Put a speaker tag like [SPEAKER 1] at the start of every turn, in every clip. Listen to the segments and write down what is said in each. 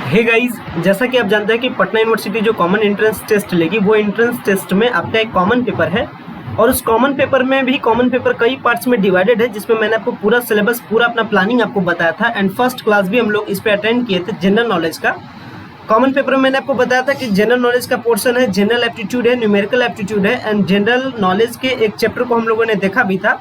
[SPEAKER 1] Hey guys, जैसा कि आप जानते हैं कि पटना यूनिवर्सिटी जो कॉमन एंट्रेंस टेस्ट लेगी वो एंट्रेंस टेस्ट में आपका एक कॉमन पेपर है और उस कॉमन पेपर में भी कॉमन पेपर कई पार्ट्स में डिवाइडेड है, जिसमें मैंने आपको पूरा सिलेबस पूरा अपना प्लानिंग आपको बताया था एंड फर्स्ट क्लास भी हम लोग इस पे अटेंड किए थे। जनरल नॉलेज का कॉमन पेपर में मैंने आपको बताया था कि जनरल नॉलेज का पोर्शन है, जनरल एप्टीट्यूड है, न्यूमेरिकल एप्टीट्यूड है एंड जनरल नॉलेज के एक चैप्टर को हम लोगों ने देखा भी था।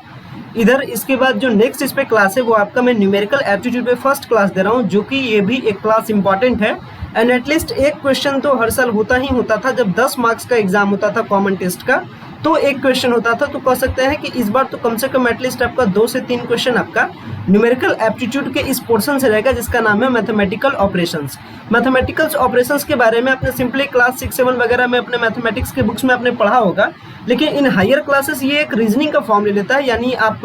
[SPEAKER 1] इधर इसके बाद जो नेक्स्ट इस पे क्लास है वो आपका मैं न्यूमेरिकल एप्टीट्यूड पे फर्स्ट क्लास दे रहा हूँ, जो कि ये भी एक क्लास इंपॉर्टेंट है एंड एटलीस्ट एक क्वेश्चन तो हर साल होता ही होता था। जब 10 मार्क्स का एग्जाम होता था कॉमन टेस्ट का तो एक क्वेश्चन होता था, तो कह सकते हैं कि इस बार तो कम से कम एटलीस्ट आपका 2 से 3 क्वेश्चन आपका न्यूमेरिकल एप्टीट्यूड के इस पोर्शन से रहेगा, जिसका नाम है मैथमेटिकल ऑपरेशंस। मैथमेटिकल ऑपरेशंस के बारे में आपने सिंपली क्लास 6-7 वगैरह में अपने मैथमेटिक्स के बुक्स में आपने पढ़ा होगा, लेकिन इन हायर क्लासेस ये एक रीजनिंग का फॉर्म ले लेता है। यानी आप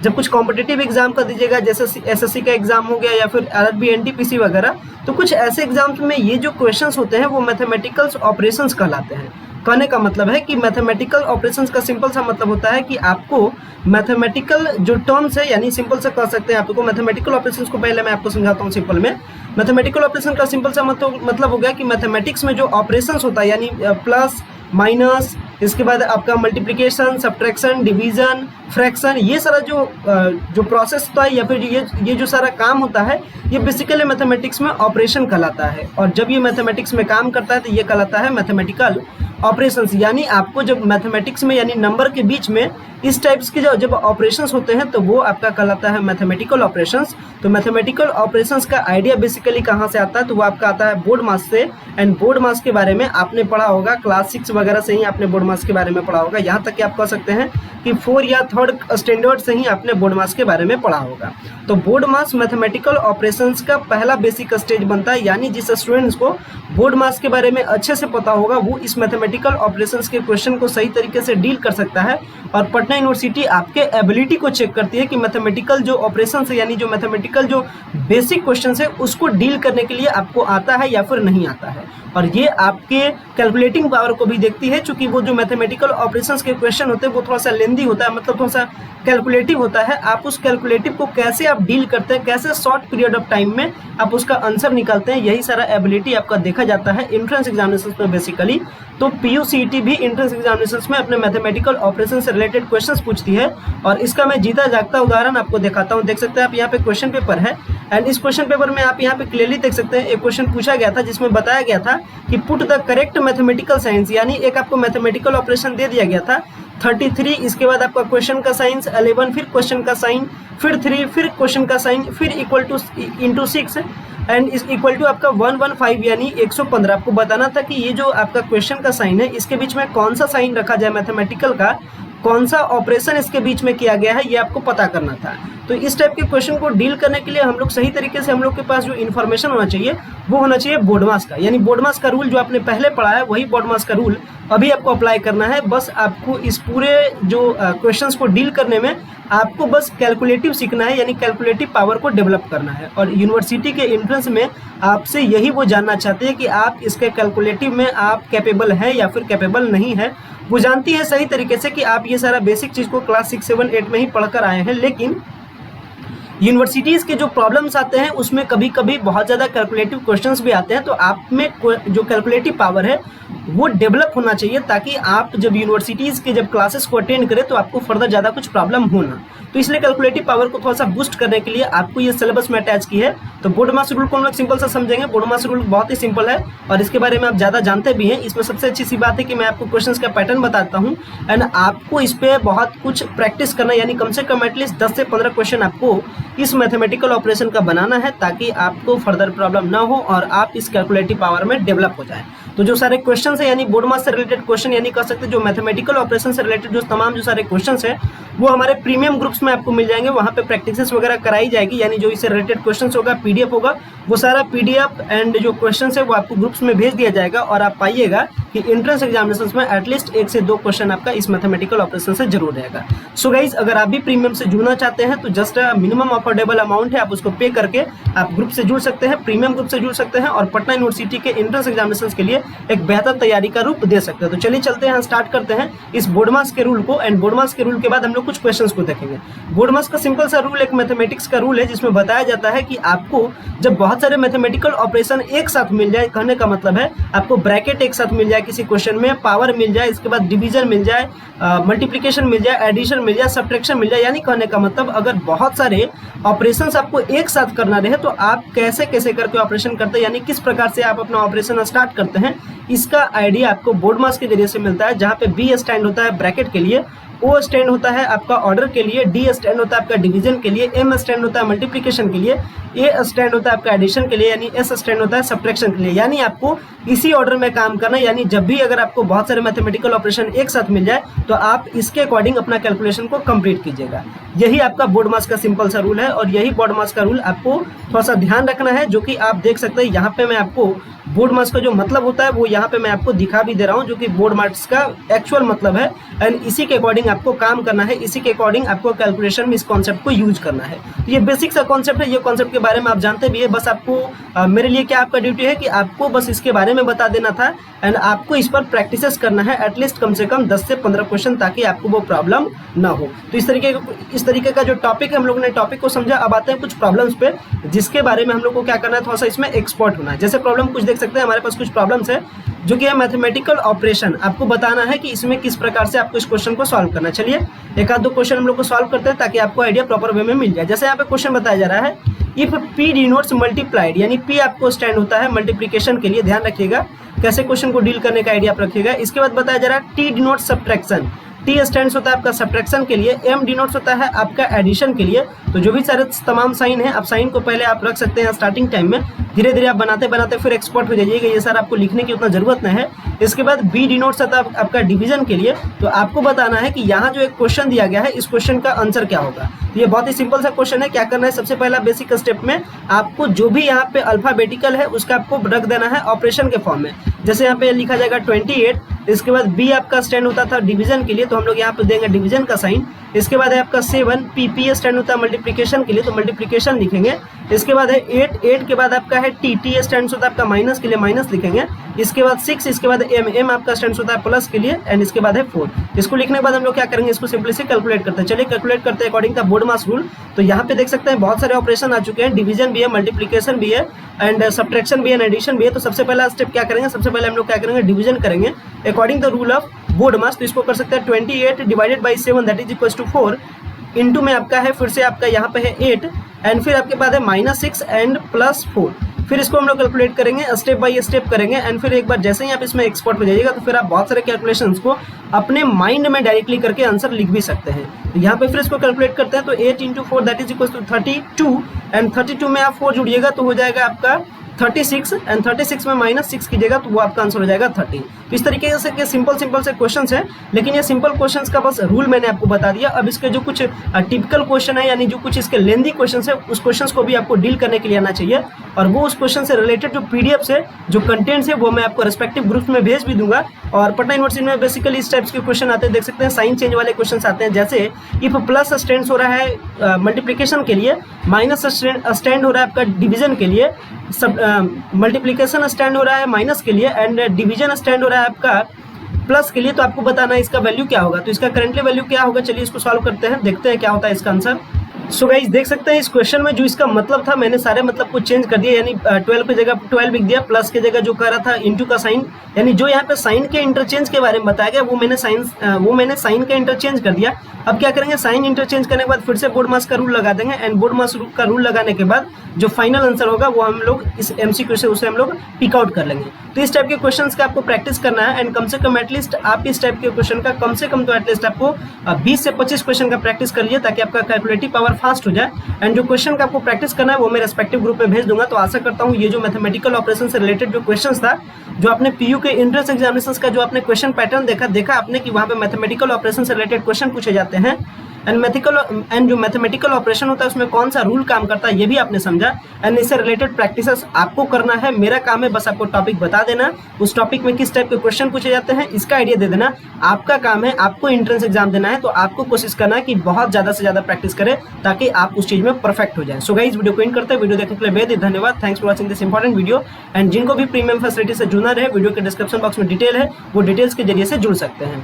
[SPEAKER 1] जब कुछ कॉम्पिटिटिव एग्जाम का दीजिएगा, जैसे एसएससी का एग्जाम हो गया या फिर आरआरबी एनटीपीसी वगैरह, तो कुछ ऐसे एग्जाम्स में ये जो क्वेश्चंस होते हैं वो मैथमेटिकल ऑपरेशंस कहलाते हैं। कहने का मतलब है कि मैथमेटिकल ऑपरेशंस का सिंपल सा मतलब होता है कि आपको मैथमेटिकल जो टर्म्स है, यानी सिंपल सा कह सकते हैं आपको मैथमेटिकल ऑपरेशंस को पहले मैं आपको समझाता हूँ सिंपल में। मैथमेटिकल ऑपरेशन का सिंपल सा मतलब हो गया कि मैथमेटिक्स में जो ऑपरेशंस होता है, यानी प्लस माइनस, इसके बाद आपका मल्टीप्लिकेशन, सब्ट्रैक्शन, डिवीजन, फ्रैक्शन, ये सारा जो प्रोसेस होता है या फिर ये जो सारा काम होता है ये बेसिकली मैथमेटिक्स में ऑपरेशन कहलाता है। और जब ये मैथमेटिक्स में काम करता है तो ये कहलाता है मैथमेटिकल ऑपरेशंस। यानी आपको जब मैथमेटिक्स में यानी नंबर के बीच में इस टाइप्स के जब ऑपरेशंस होते हैं तो वो आपका कहलाता है मैथमेटिकल ऑपरेशंस। तो मैथमेटिकल ऑपरेशंस का आइडिया बेसिकली कहाँ से आता है, तो वो आपका आता है बोर्ड मास से। एंड बोर्ड मास के बारे में आपने पढ़ा होगा, क्लास 6 वगैरह से ही आपने बोर्ड मास के बारे में पढ़ा होगा। यहाँ तक कि आप कह सकते हैं कि 4 या 3rd स्टैंडर्ड से ही आपने बोर्ड मास के बारे में पढ़ा होगा। तो बोर्ड मास मैथमेटिकल ऑपरेशंस का पहला बेसिक स्टेज बनता है, यानी जिस स्टूडेंट्स को बोर्ड मास के बारे में अच्छे से पता होगा वो इस मैथमेटिकल ऑपरेशंस के क्वेश्चन को सही तरीके से डील कर सकता है। और पटना यूनिवर्सिटी आपके एबिलिटी को चेक करती है कि मैथमेटिकल जो ऑपरेशन है, यानी जो मैथमेटिकल जो बेसिक क्वेश्चन है उसको डील करने के लिए आपको आता है या फिर नहीं आता है। और ये आपके कैलकुलेटिंग पावर को भी देखती है, चूंकि वो जो मैथमेटिकल ऑपरेशंस के क्वेश्चन होते हैं वो थोड़ा सा लेंदी होता है, मतलब थोड़ा सा कैलकुलेटिव होता है। आप उस कैलकुलेटिव को कैसे आप डील करते हैं, कैसे शॉर्ट पीरियड ऑफ टाइम में आप उसका आंसर निकालते हैं, यही सारा एबिलिटी आपका देखा जाता है एंट्रेंस एग्जामिनेशन में बेसिकली। तो पीयूसीईटी भी एंट्रेंस एग्जामिनेशन में अपने मैथमेटिकल ऑपरेशन से रिलेटेड क्वेश्चंस पूछती है और इसका मैं जीता जागता उदाहरण आपको दिखाता हूँ। देख सकते हैं आप यहाँ पे क्वेश्चन पेपर है एंड इस क्वेश्चन पेपर में आप यहाँ पे क्लियरली देख सकते हैं एक क्वेश्चन पूछा गया था जिसमें बताया गया था कि put the correct mathematical science, यानी एक आपको मैथमेटिकल ऑपरेशन दे दिया गया था 33, इसके बाद आपका क्वेश्चन का साइंस 11, फिर क्वेश्चन का साइन, फिर 3, फिर क्वेश्चन का साइन, फिर इक्वल टू इंटू 6 एंड इस इक्वल टू आपका 115 यानी 115। आपको बताना था कि ये जो आपका क्वेश्चन का साइन है इसके बीच में कौन सा साइन रखा जाए मैथमेटिकल का, कौन सा ऑपरेशन इसके बीच में किया गया है, ये आपको पता करना था। तो इस टाइप के क्वेश्चन को डील करने के लिए हम लोग सही तरीके से हम लोग के पास जो इन्फॉर्मेशन होना चाहिए वो होना चाहिए बोर्ड मास का। यानी बोर्ड मास का रूल जो आपने पहले पढ़ा है वही बोर्ड मास का रूल अभी आपको अप्लाई करना है। बस आपको इस पूरे जो क्वेश्चंस को डील करने में आपको बस कैलकुलेटिव सीखना है, यानी कैलकुलेटिव पावर को डेवलप करना है। और यूनिवर्सिटी के एंट्रेंस में आपसे यही वो जानना चाहते हैं कि आप इसके कैलकुलेटिव में आप कैपेबल हैं या फिर कैपेबल नहीं है। वो जानती है सही तरीके से कि आप ये सारा बेसिक चीज़ को क्लास 6, 7, 8 में ही पढ़ कर आए हैं, लेकिन यूनिवर्सिटीज़ के जो प्रॉब्लम्स आते हैं उसमें कभी कभी बहुत ज़्यादा कैलकुलेटिव क्वेश्चंस भी आते हैं। तो आप में जो कैलकुलेटिव पावर है वो डेवलप होना चाहिए, ताकि आप जब यूनिवर्सिटीज़ के जब क्लासेस को अटेंड करें तो आपको फर्दर ज़्यादा कुछ प्रॉब्लम हो ना। तो इसलिए कैलकुलेटिव पावर को थोड़ा सा बूस्ट करने के लिए आपको ये सिलेबस में अटैच की है। तो बोर्ड मास रूल को हम लोग सिंपल सा समझेंगे। बोर्ड मास रूल बहुत ही सिंपल है और इसके बारे में आप ज़्यादा जानते भी हैं। इसमें सबसे अच्छी सी बात है कि मैं आपको क्वेश्चंस का पैटर्न बताता हूँ एंड आपको इस पर बहुत कुछ प्रैक्टिस करना, यानी कम से कम एटलीस्ट 10 से 15 क्वेश्चन आपको इस मैथमेटिकल ऑपरेशन का बनाना है, ताकि आपको फर्दर प्रॉब्लम ना हो और आप इस कैलकुलेटिव पावर में डेवलप हो जाए। तो जो सारे क्वेश्चन है, यानी बोर्ड मास से रिलेटेड क्वेश्चन, यानी कह सकते हैं जो मैथमेटिकल ऑपरेशन से रिलेटेड जो तमाम जो सारे क्वेश्चन है वो हमारे प्रीमियम ग्रुप्स में आपको मिल जाएंगे। वहाँ पे प्रैक्टिसेस वगैरह कराई जाएगी, यानी जो इससे रिलेटेड क्वेश्चन होगा पीडीएफ होगा, वो सारा पीडीएफ एंड जो क्वेश्चन है वो आपको ग्रुप्स में भेज दिया जाएगा। और आप पाइएगा कि एंट्रेंस एग्जामिनेशन में एटलीस्ट 1 से 2 क्वेश्चन आपका इस मैथमेटिकल ऑपरेशन से जरूर रहेगा। सो गाइज, अगर आप भी प्रीमियम से जुड़ना चाहते हैं तो जस्ट मिनिमम अफोर्डेबल अमाउंट है, आप उसको पे करके आप ग्रुप से जुड़ सकते हैं, प्रीमियम ग्रुप से जुड़ सकते हैं और पटना यूनिवर्सिटी के एंट्रेंस एग्जामिनेशन के लिए एक बेहतर तैयारी का रूप दे सकते हो। तो चलिए चलते हैं, स्टार्ट करते हैं इस बोडमास के रूल को। एंड बोडमास के रूल के बाद हम लोग कुछ क्वेश्चंस को देखेंगे। बोडमास का सिंपल सा रूल एक मैथमेटिक्स का रूल है जिसमें बताया जाता है कि आपको जब बहुत सारे मैथमेटिकल ऑपरेशन एक साथ मिल जाए, कहने का मतलब है आपको ब्रैकेट एक साथ मिल जाए किसी क्वेश्चन में, पावर मिल जाए, इसके बाद डिवीजन मिल जाए, मल्टीप्लिकेशन मिल जाए, एडिशन मिल जाए, सब्ट्रैक्शन मिल जाए, यानी कहने का मतलब अगर बहुत सारे ऑपरेशंस आपको एक साथ करना रहे तो आप कैसे कैसे करके ऑपरेशन करते हैं, यानी किस प्रकार से आप अपना ऑपरेशन स्टार्ट करते हैं, इसका आइडिया आपको बोडमास के जरिए से मिलता है। जहाँ पे बी स्टैंड होता है ब्रैकेट के लिए, ओ स्टैंड होता है आपका ऑर्डर के लिए, डी स्टैंड होता है आपका डिवीजन के लिए, एम स्टैंड होता है मल्टीप्लिकेशन के लिए, ए स्टैंड होता है आपका एडिशन के लिए, यानी एस स्टैंड होता है सब्ट्रैक्शन के लिए। यानी आपको इसी ऑर्डर में काम करना है, यानी जब भी अगर आपको बहुत सारे मैथमेटिकल ऑपरेशन एक साथ मिल जाए तो आप इसके अकॉर्डिंग अपना कैलकुलेशन को कंप्लीट कीजिएगा। यही आपका बोडमास का सिंपल सा रूल है और यही बोडमास का रूल आपको थोड़ा सा ध्यान रखना है, जो कि आप देख सकते हैं यहाँ पे मैं आपको बोडमास का जो मतलब होता है वो यहाँ पे मैं आपको दिखा भी दे रहा हूँ, जो कि बोडमास का एक्चुअल मतलब है। एंड इसी के अकॉर्डिंग आपको काम करना है, इसी के अकॉर्डिंग आपको कैलकुलेशन में इस कॉन्सेप्ट को यूज करना है। तो ये बेसिक सा कॉन्सेप्ट है, ये कॉन्सेप्ट के बारे में आप जानते भी है, बस आपको मेरे लिए क्या आपका ड्यूटी है कि आपको बस इसके बारे में बता देना था एंड आपको इस पर प्रैक्टिस करना है एटलीस्ट कम से कम 10 से 15 क्वेश्चन, ताकि आपको वो प्रॉब्लम ना हो। तो इस तरीके का जो टॉपिक है, हम लोगों ने टॉपिक को समझा। अब आते हैं कुछ प्रॉब्लम्स पे, जिसके बारे में हम लोग को क्या करना है, थोड़ा सा इसमें एक्सपर्ट होना है। जैसे प्रॉब्लम कुछ देख सकते हैं, हमारे पास कुछ प्रॉब्लम्स है जो कि है मैथमेटिकल ऑपरेशन, आपको बताना है कि इसमें किस प्रकार से आपको इस क्वेश्चन को सॉल्व करना है। चलिए एक आध दो क्वेश्चन हम लोग को सॉल्व करते हैं ताकि आपको आइडिया प्रॉपर वे में मिल जाए। जैसे यहाँ पे क्वेश्चन बताया जा रहा है, इफ P डिनोट्स मल्टीप्लाइड, यानी P आपको स्टैंड होता है मल्टीप्लिकेशन के लिए, ध्यान रखिएगा कैसे क्वेश्चन को डील करने का आइडिया आप रखिएगा। इसके बाद बताया जा रहा है T denotes subtraction, T stands होता है आपका सब्ट्रैक्शन के लिए, M डिनोट्स होता है आपका एडिशन के लिए। तो जो भी सारे तमाम साइन है, आप साइन को पहले आप रख सकते हैं स्टार्टिंग टाइम में, धीरे धीरे आप बनाते बनाते फिर एक्सपर्ट हो जाइएगा, ये सारा आपको लिखने की उतना जरूरत नहीं है। इसके बाद B डिनोट्स होता है आपका डिवीजन के लिए, तो आपको बताना है कि यहाँ जो एक क्वेश्चन दिया गया है इस क्वेश्चन का आंसर क्या होगा। तो ये बहुत ही सिंपल सा क्वेश्चन है। क्या करना है, सबसे पहला बेसिक स्टेप में आपको जो भी यहाँ पे अल्फाबेटिकल है उसका आपको रख देना है ऑपरेशन के फॉर्म में। जैसे यहाँ पे लिखा जाएगा 28, इसके बाद B आपका स्टैंड होता था डिवीजन के लिए, तो हम लोग यहाँ पे देंगे डिवीजन का साइन। इसके बाद है आपका 7, P स्टैंड होता है मल्टीप्लिकेशन के लिए, तो मल्टीप्लिकेशन लिखेंगे। इसके बाद है 8 के बाद आपका है T स्टैंड होता है आपका माइनस के लिए, माइनस लिखेंगे। इसके बाद 6, इसके बाद M आपका स्टैंड होता है प्लस के लिए, एंड इसके बाद है 4। इसको लिखने के बाद हम लोग क्या करेंगे, इसको सिंपली से कैलकुलेट करते हैं। चलिए कैलकुलेट करते हैं अकॉर्डिंग द बोडमास रूल। तो यहाँ पे देख सकते हैं बहुत सारे ऑपरेशन आ चुके हैं, डिवीजन भी है, मल्टीप्लिकेशन भी है, एंड सब्ट्रैक्शन भी है, एडिशन भी है। तो सबसे पहला स्टेप क्या करेंगे, सबसे पहले हम लोग क्या करेंगे, डिवीजन करेंगे according the rule of BODMAS. तो इसको कर सकते हैं 28 divided by 7 that is equal to 4, into में आपका है फिर से आपका यहाँ पे है 8, एंड फिर आपके बाद है -6 एंड +4। फिर इसको हम लोग कैलकुलेट करेंगे, स्टेप बाय स्टेप करेंगे, एंड फिर एक बार जैसे ही आप इसमें एक्सपर्ट हो जाइएगा तो फिर आप बहुत सारे कैलकुलेशंस को अपने माइंड में डायरेक्टली करके आंसर लिख भी सकते हैं। तो यहाँ पे फिर इसको कैलकुलेट करते हैं, तो 8 × 4 that is equal to 32, and 32 में आप 4 जुड़िएगा तो हो जाएगा आपका 36, एंड 36 में -6 कीजिएगा तो वो आपका आंसर हो जाएगा 30। तो इस तरीके से के सिंपल से क्वेश्चंस हैं, लेकिन ये सिंपल क्वेश्चंस का बस रूल मैंने आपको बता दिया। अब इसके जो कुछ टिपिकल क्वेश्चन है, यानी जो कुछ इसके लेंदी क्वेश्चंस है, उस क्वेश्चंस को भी आपको डील करने के लिए आना चाहिए, और वो उस क्वेश्चन से रिलेटेड जो PDF से जो कंटेंट्स है वो मैं आपको रेस्पेक्टिव ग्रुप में भेज भी दूंगा। और पटना यूनिवर्सिटी में बेसिकली इस टाइप्स के क्वेश्चन आते हैं, देख सकते हैं साइन चेंज वाले क्वेश्चन आते हैं। जैसे इफ प्लस स्टैंड हो रहा है मल्टीप्लिकेशन के लिए, माइनस स्टैंड हो रहा है आपका डिवीजन के लिए, मल्टीप्लिकेशन स्टैंड हो रहा है माइनस के लिए, एंड डिवीजन स्टैंड हो रहा है आपका प्लस के लिए। तो आपको बताना है इसका वैल्यू क्या होगा। तो इसका करंटली वैल्यू क्या होगा, चलिए इसको सॉल्व करते हैं, देखते हैं क्या होता है इसका आंसर। सो गाइस देख सकते हैं इस क्वेश्चन में जो इसका मतलब था, मैंने सारे मतलब को चेंज कर दिया, यानी 12 की जगह 12 लिख दिया, प्लस की जगह जो कह रहा था इंटू का साइन, यानी जो यहाँ पे साइन के इंटरचेंज के बारे में बताया गया वो मैंने साइन का इंटरचेंज कर दिया। अब क्या करेंगे, साइन इंटरचेंज करने के बाद फिर से बोडमास का रूल लगा देंगे, एंड बोडमास का रूल लगाने के बाद जो फाइनल आंसर होगा वो हम लोग इस MCQ से उसे हम लोग पिक आउट कर लेंगे। तो इस टाइप के क्वेश्चंस का आपको प्रैक्टिस करना है, एंड कम से कम एटलीस्ट आप इस टाइप के क्वेश्चन का कम से कम तो एटलीस्ट आपको 20 से 25 क्वेश्चन का प्रैक्टिस कर लीजिए, ताकि आपका कैलकुलेटिव पावर फास्ट हो जाए। एंड जो क्वेश्चन का आपको प्रैक्टिस करना है वो मैं रेस्पेक्टिव ग्रुप में भेज दूंगा। तो आशा करता हूँ ये जो मैथमेटिकल ऑपरेशन से रिलेटेड जो क्वेश्चंस था, जो आपने PU के एंट्रेंस एग्जामिनेशंस का जो आपने क्वेश्चन पैटर्न देखा आपने कि वहाँ पे मैथमेटिकल ऑपरेशन से रिलेटेड क्वेश्चन पूछे जाते हैं, एंड जो मैथमेटिकल ऑपरेशन होता है उसमें कौन सा रूल काम करता है ये भी आपने समझा। एंड इससे रिलेटेड प्रैक्टिसेस आपको करना है, मेरा काम है बस आपको टॉपिक बता देना, उस टॉपिक में किस टाइप के क्वेश्चन पूछे जाते हैं इसका आइडिया दे देना। आपका काम है, आपको एंट्रेंस एग्जाम देना है, तो आपको कोशिश करना है कि बहुत ज़्यादा से ज़्यादा प्रैक्टिस करें ताकि आप उस चीज़ में परफेक्ट हो जाए। सो गाइस वीडियो को एंड करते हैं, वीडियो देखने के लिए बेहद धन्यवाद। Thanks for watching this important video. And जिनको भी प्रीमियम फैसिलिटी से जुड़ना रहे, वीडियो के डिस्क्रिप्शन बॉक्स में डिटेल है, वो डिटेल्स के जरिए से जुड़ सकते हैं।